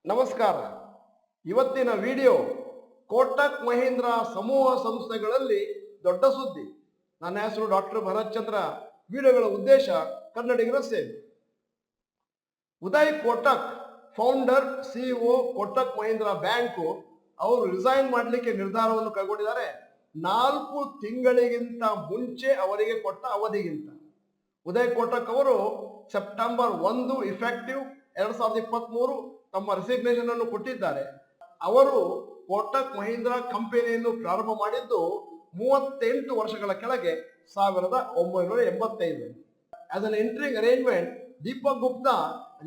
ನಮಸ್ಕಾರ. ಇವತ್ತಿನ ವಿಡಿಯೋ ಕೋಟಕ್ ಮಹೀಂದ್ರ ಸಮೂಹ ಸಂಸ್ಥೆಗಳಲ್ಲಿ ದೊಡ್ಡ ಸುದ್ದಿ. ನನ್ನ ಹೆಸರು ಡಾಕ್ಟರ್ ಭರತ್ ಚಂದ್ರ. ವಿಡಿಯೋಗಳ ಉದ್ದೇಶ ಕನ್ನಡಿಗರ ಸೇವೆ. Uday Kotak founder CEO Kotak Mahindra bank ಅವರು ರಿಸೈನ್ ಮಾಡಲಿಕ್ಕೆ ನಿರ್ಧಾರವನ್ನು ಕೈಗೊಂಡಿದ್ದಾರೆ. 4 ತಿಂಗಳಿಗಿಂತ ಮುಂಚೆ ಅವರಿಗೆ ಕೊಟ್ಟ ಅವಧಿಗಿಂತ. ಉದಯ್ ಕೋಟಕ್ ಅವರು ಸೆಪ್ಟೆಂಬರ್ 1 ಇಫೆಕ್ಟಿವ್ 2023 ತಮ್ಮ ರೆಸಿಗ್ನೇಷನ್ ಅನ್ನು ಕೊಟ್ಟಿದ್ದಾರೆ. ಅವರು ಕೋಟಕ್ ಮಹೀಂದ್ರ ಕಂಪನಿಯನ್ನು ಪ್ರಾರಂಭ ಮಾಡಿದ್ದು 38 ವರ್ಷಗಳ ಕೆಳಗೆ 1985. As an entering arrangement Deepak Gupta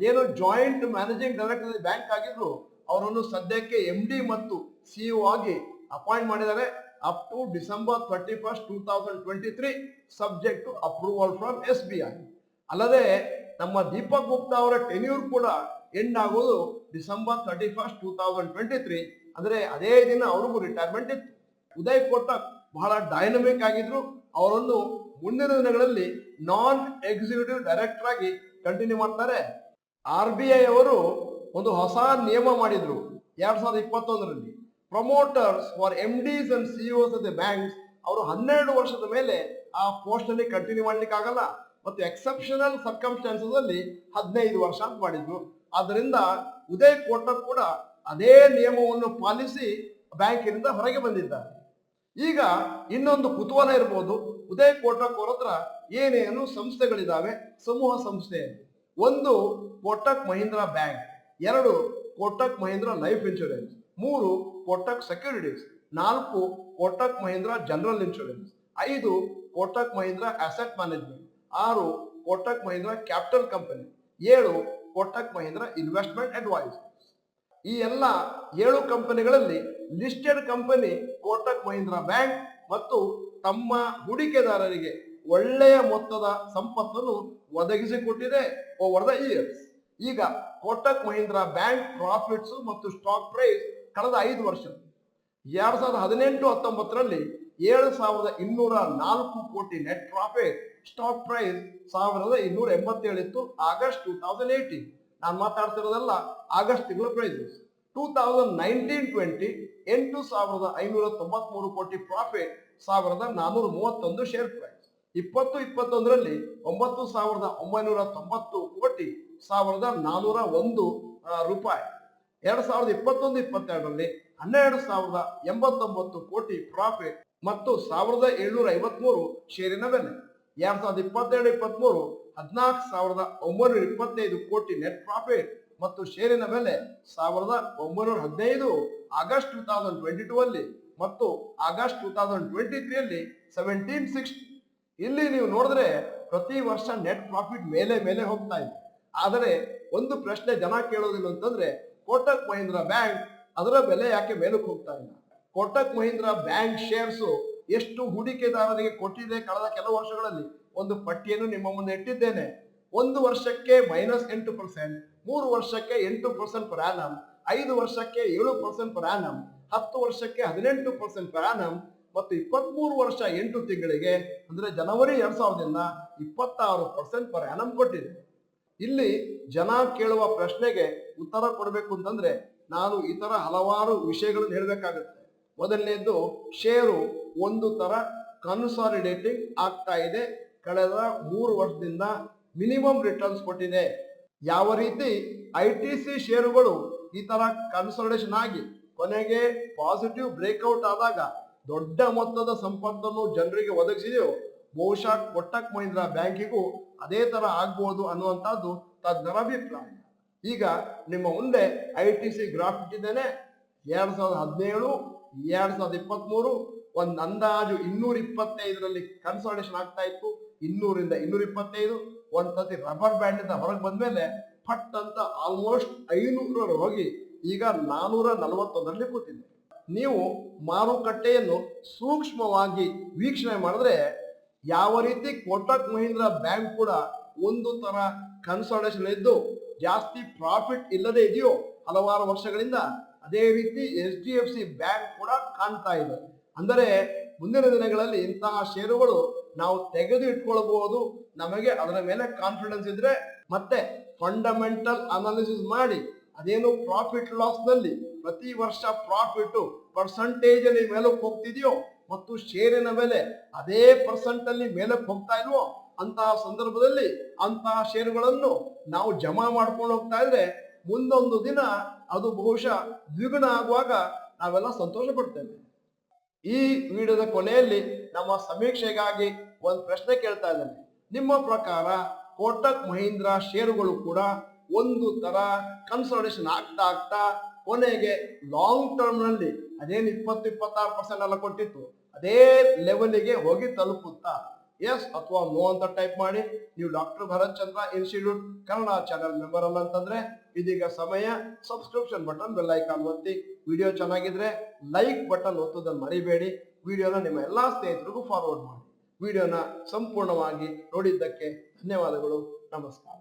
ಏನು ಜಾಯಿಂಟ್ ಮ್ಯಾನೇಜಿಂಗ್ ಡೈರೆಕ್ಟರ್ ಬ್ಯಾಂಕ್ ಆಗಿದ್ರು, ಅವರನ್ನು ಸದ್ಯಕ್ಕೆ MD ಮತ್ತು CEO ಆಗಿ ಅಪಾಯಿಂಟ್ ಮಾಡಿದ್ದಾರೆ. Up to December 31, 2023 subject to approval from SBI. ಅಲ್ಲದೆ ನಮ್ಮ ದೀಪಕ್ ಗುಪ್ತಾ ಅವರ ಟೆನ್ಯೂರ್ ಕೂಡ ಎಂಡ್ ಆಗೋದು ಡಿಸೆಂಬರ್ 31, 2023. ಅಂದ್ರೆ ಅದೇ ದಿನ ಅವ್ರಿಗೂ ರಿಟೈರ್ಮೆಂಟ್ ಇತ್ತು. ಉದಯ್ ಕೋಟಕ್ ಬಹಳ ಡೈನಮಿಕ್ ಆಗಿದ್ರು. ಅವರನ್ನು ಮುಂದಿನ ದಿನಗಳಲ್ಲಿ ನಾನ್ ಎಕ್ಸಿಕ್ಯೂಟಿವ್ ಡೈರೆಕ್ಟರ್ ಆಗಿ ಕಂಟಿನ್ಯೂ ಮಾಡ್ತಾರೆ. RBI ಅವರು ಒಂದು ಹೊಸ ನಿಯಮ ಮಾಡಿದ್ರು 2021ರಲ್ಲಿ. Promoters for MDs and CEOs of the banks ಅವರು 12 ವರ್ಷದ ಮೇಲೆ ಆ ಪೋಸ್ಟ್ ಅಲ್ಲಿ ಕಂಟಿನ್ಯೂ ಮಾಡ್ಲಿಕ್ಕೆ ಆಗಲ್ಲ. ಮತ್ತು ಎಕ್ಸೆಪ್ಷನಲ್ ಸರ್ಕಮ್ಸ್ಟಾನ್ಸಸ್ ಅಲ್ಲಿ 15 ವರ್ಷ ಅಂತ ಮಾಡಿದ್ರು. ಆದ್ದರಿಂದ ಉದಯ್ ಕೋಟಕ್ ಕೂಡ ಅದೇ ನಿಯಮವನ್ನು ಪಾಲಿಸಿ ಬ್ಯಾಂಕಿನಿಂದ ಹೊರಗೆ ಬಂದಿದ್ದಾರೆ. ಈಗ ಇನ್ನೊಂದು ಕುತೂಹಲ ಇರಬಹುದು, ಉದಯ್ ಕೋಟಕ್ ಅವರ ಹತ್ರ ಏನೇನು ಸಂಸ್ಥೆಗಳಿದಾವೆ ಸಮೂಹ ಸಂಸ್ಥೆಯಲ್ಲಿ. 1 Kotak Mahindra bank, 2 Kotak Mahindra life insurance, 3 Kotak securities, 4 Kotak Mahindra general insurance, 5 Kotak Mahindra asset management, 6 Kotak Mahindra capital company, 7 Kotak Mahindra investment advisors. ಈ ಎಲ್ಲ 7 ಕಂಪನಿಗಳಲ್ಲಿ listed company Kotak Mahindra bank ಮತ್ತು ತಮ್ಮ ಹೂಡಿಕೆದಾರರಿಗೆ ಒಳ್ಳೆಯ ಮೊತ್ತದ ಸಂಪತ್ತನ್ನು ಒದಗಿಸಿಕೊಟ್ಟಿದೆ ಓವರ್ ದ ಇಯರ್ಸ್. ಈಗ ಕೋಟಕ್ ಮಹೀಂದ್ರ ಬ್ಯಾಂಕ್ ಪ್ರಾಫಿಟ್ಸ್ ಮತ್ತು ಸ್ಟಾಕ್ ಪ್ರೈಸ್ ಕಳೆದ 5 ವರ್ಷ 2018-19ರಲ್ಲಿ 7,204 ಕೋಟಿ ನೆಟ್ ಪ್ರಾಫಿಟ್, ಸ್ಟಾಕ್ ಪ್ರೈಸ್ 1,287 ಇತ್ತು ಆಗಸ್ಟ್ 2018. ನಾನು ಮಾತಾಡ್ತಿರೋದಲ್ಲ ಆಗಸ್ಟ್ ತಿಂಗಳ ಪ್ರೈಸಸ್. 2019-20 8,593 ಕೋಟಿ ಪ್ರಾಫಿಟ್, 1,431 ಶೇರ್ ಪ್ರೈಸ್. 2021ರಲ್ಲಿ 9,990 ಕೋಟಿ, 1,401 ರೂಪಾಯಿ. 2021-22ರಲ್ಲಿ 12,089 ಕೋಟಿ ಪ್ರಾಫಿಟ್ ಮತ್ತು 1,753 ಶೇರಿನ ಬೆಲೆ. 2022-23 14,925 ಕೋಟಿ ನೆಟ್ ಪ್ರಾಫಿಟ್ ಮತ್ತು ಶೇರಿನ ಬೆಲೆ 1,915 ಆಗಸ್ಟ್ 2022 ಅಲ್ಲಿ ಮತ್ತು ಆಗಸ್ಟ್ 2023ಯಲ್ಲಿ 1,760. ಇಲ್ಲಿ ನೀವು ನೋಡಿದ್ರೆ ಪ್ರತಿ ವರ್ಷ ನೆಟ್ ಪ್ರಾಫಿಟ್ ಮೇಲೆ ಮೇಲೆ ಹೋಗ್ತಾ ಇದೆ. ಆದರೆ ಒಂದು ಪ್ರಶ್ನೆ ಜನ ಕೇಳೋದಿಲ್ಲ ಅಂತಂದ್ರೆ, ಕೋಟಕ್ ಮಹೀಂದ್ರ ಬ್ಯಾಂಕ್ ಅದರ ಬೆಲೆ ಯಾಕೆ ಮೇಲಕ್ಕೆ ಹೋಗ್ತಾ ಇಲ್ಲ? ಕೋಟಕ್ ಮಹೀಂದ್ರ ಬ್ಯಾಂಕ್ ಶೇರ್ಸ್ ಎಷ್ಟು ಹೂಡಿಕೆದಾರರಿಗೆ ಕೊಟ್ಟಿದೆ ಕಳೆದ ಕೆಲವು ವರ್ಷಗಳಲ್ಲಿ ಒಂದು ಪಟ್ಟಿಯನ್ನು ನಿಮ್ಮ ಮುಂದೆ ಇಟ್ಟಿದ್ದೇನೆ. 1 ವರ್ಷಕ್ಕೆ -8%, 3 ವರ್ಷಕ್ಕೆ 8% ಪರ್ ಆನಮ್, 5 ವರ್ಷಕ್ಕೆ 7% ಪರ್ ಆನಮ್, 10 ವರ್ಷಕ್ಕೆ 18% ಪರ್ ಆನಮ್ ಮತ್ತು 23 ವರ್ಷ 8 ತಿಂಗಳಿಗೆ ಅಂದ್ರೆ ಜನವರಿ 2000ದಿಂದ 26% ಪರ್ ಆನಮ್ ಕೊಟ್ಟಿದೆ. ಇಲ್ಲಿ ಜನ ಕೇಳುವ ಪ್ರಶ್ನೆಗೆ ಉತ್ತರ ಕೊಡಬೇಕು ಅಂತಂದ್ರೆ ನಾನು ಇತರ ಹಲವಾರು ವಿಷಯಗಳನ್ನು ಹೇಳಬೇಕಾಗುತ್ತೆ. ಮೊದಲನೇದ್ದು, ಷೇರು ಒಂದು ತರ ಕನ್ಸಾಲಿಡೇಟಿಂಗ್ ಆಗ್ತಾ ಇದೆ. ಕಳೆದ 3 ವರ್ಷದಿಂದ ಮಿನಿಮಮ್ ರಿಟರ್ನ್ಸ್ ಕೊಟ್ಟಿದೆ. ಯಾವ ರೀತಿ ITC ಶೇರುಗಳು ಈ ತರ ಕನ್ಸಾಲಿಡೇಷನ್ ಆಗಿ ಕೊನೆಗೆ ಪಾಸಿಟಿವ್ ಬ್ರೇಕ್ಔಟ್ ಆದಾಗ ದೊಡ್ಡ ಮೊತ್ತದ ಸಂಪತ್ತನ್ನು ಜನರಿಗೆ ಒದಗಿಸಿದೆಯೋ, ಬಹುಶಃ ಕೋಟಕ್ ಮಹೀಂದ್ರ ಬ್ಯಾಂಕಿಗೂ ಅದೇ ತರ ಆಗ್ಬೋದು ಅನ್ನುವಂಥದ್ದು ತಜ್ಞರ ಅಭಿಪ್ರಾಯ. ಈಗ ನಿಮ್ಮ ಮುಂದೆ ITC ಗ್ರಾಫ್ ಇಟ್ಟಿದ್ದೇನೆ. 2017, 2023 ಒಂದು ಅಂದಾಜು 225ರಲ್ಲಿ ಕನ್ಸಾಲಿಡೇಷನ್ ಆಗ್ತಾ ಇತ್ತು. 200ರಿಂದ 225 ಒಂದ್ಸತಿ ರಬ್ಬರ್ ಬ್ಯಾಂಡ್ ಇಂದ ಹೊರಗೆ ಬಂದ್ಮೇಲೆ ಫಟ್ ಅಂತ ಆಲ್ಮೋಸ್ಟ್ 500 ಹೋಗಿ ಈಗ 441ರಲ್ಲಿ ಕೂತಿದೆ. ನೀವು ಮಾರುಕಟ್ಟೆಯನ್ನು ಸೂಕ್ಷ್ಮವಾಗಿ ವೀಕ್ಷಣೆ ಮಾಡಿದ್ರೆ ಯಾವ ರೀತಿ ಕೋಟಕ್ ಮಹೀಂದ್ರ ಬ್ಯಾಂಕ್ ಕೂಡ ಒಂದು ತರ ಕನ್ಸಾಲಿಡೇಷನ್ ಇದ್ದು ಜಾಸ್ತಿ ಪ್ರಾಫಿಟ್ ಇಲ್ಲದೆ ಇದೆಯೋ ಹಲವಾರು ವರ್ಷಗಳಿಂದ, ಅದೇ ರೀತಿ HDFC ಬ್ಯಾಂಕ್ ಕೂಡ ಕಾಣ್ತಾ ಇದೆ. ಅಂದರೆ ಮುಂದಿನ ದಿನಗಳಲ್ಲಿ ಇಂತಹ ಷೇರುಗಳು ನಾವು ತೆಗೆದು ಇಟ್ಕೊಳ್ಬಹುದು. ನಮಗೆ ಅದರ ಮೇಲೆ ಕಾನ್ಫಿಡೆನ್ಸ್ ಇದ್ರೆ ಮತ್ತೆ ಫಂಡಮೆಂಟಲ್ ಅನಾಲಿಸಿಸ್ ಮಾಡಿ ಅದೇನು ಪ್ರಾಫಿಟ್ ಲಾಸ್ ನಲ್ಲಿ ಪ್ರತಿ ವರ್ಷ ಪ್ರಾಫಿಟ್ ಪರ್ಸೆಂಟೇಜ್ ಅಲ್ಲಿ ಮೇಲಕ್ಕೆ ಹೋಗ್ತಿದೆಯೋ ಮತ್ತು ಷೇರಿನ ಬೆಲೆ ಅದೇ ಪರ್ಸೆಂಟ್ ಅಲ್ಲಿ ಮೇಲಕ್ಕೆ ಹೋಗ್ತಾ ಇಲ್ವೋ ಅಂತಹ ಸಂದರ್ಭದಲ್ಲಿ ಅಂತಹ ಷೇರುಗಳನ್ನು ನಾವು ಜಮಾ ಮಾಡ್ಕೊಂಡು ಹೋಗ್ತಾ ಇದ್ರೆ ಮುಂದೊಂದು ದಿನ ಅದು ಬಹುಶಃ ದ್ವಿಗುಣ ಆಗುವಾಗ ನಾವೆಲ್ಲ ಸಂತೋಷ ಪಡ್ತೇವೆ. ಈ ವಿಡಿಯೋದ ಕೊನೆಯಲ್ಲಿ ನಮ್ಮ ಸಮೀಕ್ಷೆಗಾಗಿ ಒಂದು ಪ್ರಶ್ನೆ ಕೇಳ್ತಾ ಇದ್ದೇನೆ. ನಿಮ್ಮ ಪ್ರಕಾರ ಕೋಟಕ್ ಮಹೀಂದ್ರ ಷೇರುಗಳು ಕೂಡ ಒಂದು ತರ ಕನ್ಸಾಲಿಡೇಷನ್ ಆಗ್ತಾ ಕೊನೆಗೆ ಲಾಂಗ್ ಟರ್ಮ್ ನಲ್ಲಿ ಅದೇನು 20-26% ಎಲ್ಲ ಕೊಟ್ಟಿತ್ತು ಅದೇ ಲೆವೆಲ್ಗೆ ಹೋಗಿ ತಲುಪುತ್ತಾ? ಎಸ್ ಅಥವಾ ನೋ ಅಂತ ಟೈಪ್ ಮಾಡಿ. ನೀವು ಡಾಕ್ಟರ್ ಭರತ್ ಚಂದ್ರ ಇನ್ಸ್ಟಿಟ್ಯೂಟ್ ಕನ್ನಡ ಚಾನೆಲ್ ಮೆಂಬರ್ ಅಲ್ಲ ಅಂತಂದ್ರೆ ಇದೀಗ ಸಮಯ ಸಬ್ಸ್ಕ್ರಿಪ್ಷನ್ ಬಟನ್ ಬೆಲ್ ಐಕಾನ್ ಒತ್ತಿ. ವಿಡಿಯೋ ಚೆನ್ನಾಗಿದ್ರೆ ಲೈಕ್ ಬಟನ್ ಒತ್ತೋದನ್ನು ಮರಿಬೇಡಿ. ವಿಡಿಯೋನ ನಿಮ್ಮ ಎಲ್ಲಾ ಸ್ನೇಹಿತರಿಗೂ ಫಾರ್ವರ್ಡ್ ಮಾಡಿ. ವಿಡಿಯೋನ ಸಂಪೂರ್ಣವಾಗಿ ನೋಡಿದ್ದಕ್ಕೆ ಧನ್ಯವಾದಗಳು. ನಮಸ್ಕಾರ.